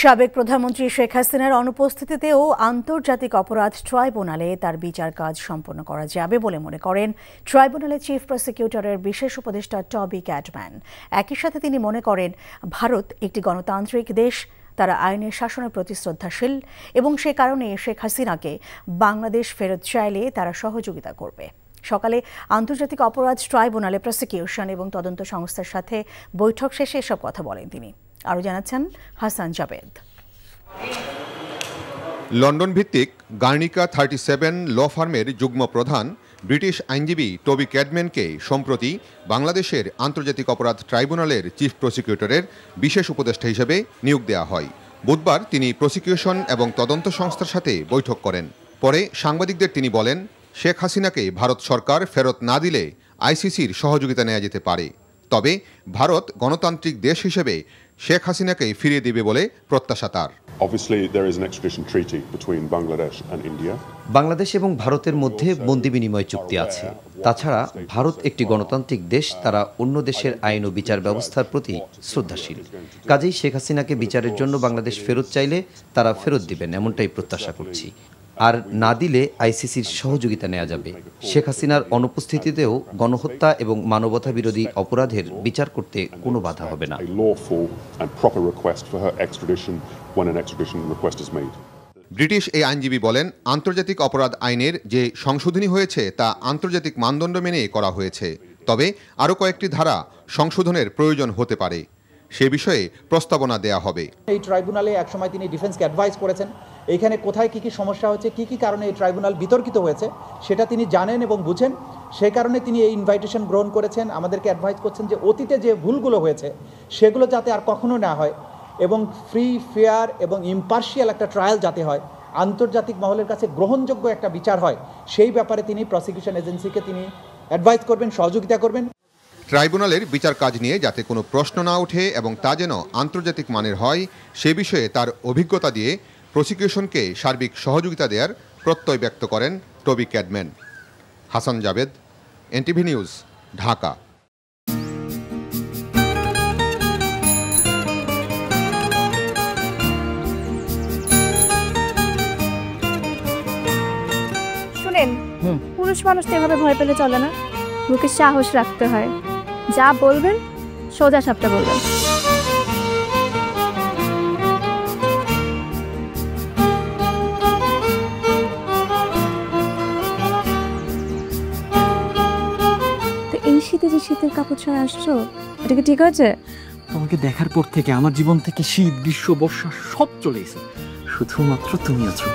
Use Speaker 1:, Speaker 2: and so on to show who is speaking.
Speaker 1: সাবেক প্রধানমন্ত্রী শেখ হাসিনার অনুপস্থিতিতেও আন্তর্জাতিক অপরাধ ট্রাইব্যুনালে তার বিচার কাজ সম্পন্ন করা যাবে বলে মনে করেন ট্রাইব্যুনালের চিফ প্রসিকিউটরের বিশেষ উপদেষ্টা টবি ক্যাডম্যান। একই সাথে তিনি মনে করেন ভারত একটি গণতান্ত্রিক দেশ, তারা আইনের শাসনের প্রতি শ্রদ্ধাশীল এবং সে কারণে শেখ হাসিনাকে বাংলাদেশ ফেরত চাইলে তারা সহযোগিতা করবে। সকালে আন্তর্জাতিক অপরাধ ট্রাইব্যুনালে প্রসিকিউশন এবং তদন্ত সংস্থার সাথে বৈঠক শেষে এসব কথা বলেন তিনি। আরও জানাচ্ছেন হাসান জাবেদ।
Speaker 2: লন্ডন ভিত্তিক গার্নিকা 37 ল ফার্মের যুগ্ম প্রধান ব্রিটিশ আইনজীবী টবি ক্যাডম্যানকে সম্প্রতি বাংলাদেশের আন্তর্জাতিক অপরাধ ট্রাইব্যুনালের চিফ প্রসিকিউটরের বিশেষ উপদেষ্টা হিসেবে নিয়োগ দেওয়া হয়। বুধবার তিনি প্রসিকিউশন এবং তদন্ত সংস্থার সাথে বৈঠক করেন। পরে সাংবাদিকদের তিনি বলেন, শেখ হাসিনাকে ভারত সরকার ফেরত না দিলে আইসিসির সহযোগিতা নেওয়া যেতে পারে, তবে ভারত গণতান্ত্রিক দেশ হিসেবে শেখ হাসিনাকে ফিরিয়ে দেবে বলে প্রত্যাশা তার।
Speaker 3: বাংলাদেশ এবং ভারতের মধ্যে বন্দি বিনিময় চুক্তি আছে। তাছাড়া ভারত একটি গণতান্ত্রিক দেশ, তারা অন্য দেশের আইন ও বিচার ব্যবস্থার প্রতি শ্রদ্ধাশীল। কাজেই শেখ হাসিনাকে বিচারের জন্য বাংলাদেশ ফেরত চাইলে তারা ফেরত দিবেন, এমনটাই প্রত্যাশা করছি। আর না দিলে আইসিসির সহযোগিতা নেওয়া যাবে। শেখ হাসিনার অনুপস্থিতিতেও গণহত্যা এবং মানবতা বিরোধী অপরাধের বিচার করতে কোনো বাধা হবে না।
Speaker 2: ব্রিটিশ এই আইনজীবী বলেন, আন্তর্জাতিক অপরাধ আইনের যে সংশোধনী হয়েছে তা আন্তর্জাতিক মানদণ্ড মেনে করা হয়েছে, তবে আরও কয়েকটি ধারা সংশোধনের প্রয়োজন হতে পারে। সে বিষয়ে প্রস্তাবনা দেয়া হবে।
Speaker 4: এই ট্রাইব্যুনালে একসময় তিনি ডিফেন্সকে অ্যাডভাইস করেছেন, এইখানে কোথায় কী কী সমস্যা হচ্ছে, কী কী কারণে এই ট্রাইব্যুনাল বিতর্কিত হয়েছে সেটা তিনি জানেন এবং বুঝেন। সেই কারণে তিনি এই ইনভাইটেশন গ্রহণ করেছেন, আমাদেরকে অ্যাডভাইস করছেন যে অতীতে যে ভুলগুলো হয়েছে সেগুলো যাতে আর কখনো না হয় এবং ফ্রি, ফেয়ার এবং ইম্পার্শিয়াল একটা ট্রায়াল যাতে হয়, আন্তর্জাতিক মহলের কাছে গ্রহণযোগ্য একটা বিচার হয়, সেই ব্যাপারে তিনি প্রসিকিউশন এজেন্সিকে তিনি অ্যাডভাইস করবেন, সহযোগিতা করবেন।
Speaker 2: ট্রাইব্যুনালের বিচার কাজ নিয়ে যাতে কোনো প্রশ্ন না ওঠে এবং তা যেন আন্তর্জাতিক মানের হয়, সে বিষয়ে তার অভিজ্ঞতা দিয়ে প্রসিকিউশনকে সার্বিক সহযোগিতা দেওয়ার প্রত্যয় ব্যক্ত করেন Toby Cadman. Hasan Jabed, NTV news, Dhaka.
Speaker 5: শুনেন, পুরুষ মানুষ তো এভাবে ভয় পেলে চলে না, মুখে সাহস রাখতে হয়। যা বলবেন সোজা সাপটা বলবেন। তো এই শীতে যে শীতের কাপড় ছাড়া আসছো, এটা কি ঠিক আছে?
Speaker 6: তোমাকে দেখার পর থেকে আমার জীবন থেকে শীত, গ্রীষ্ম, বর্ষা সব চলে গেছে, শুধুমাত্র তুমি আছো।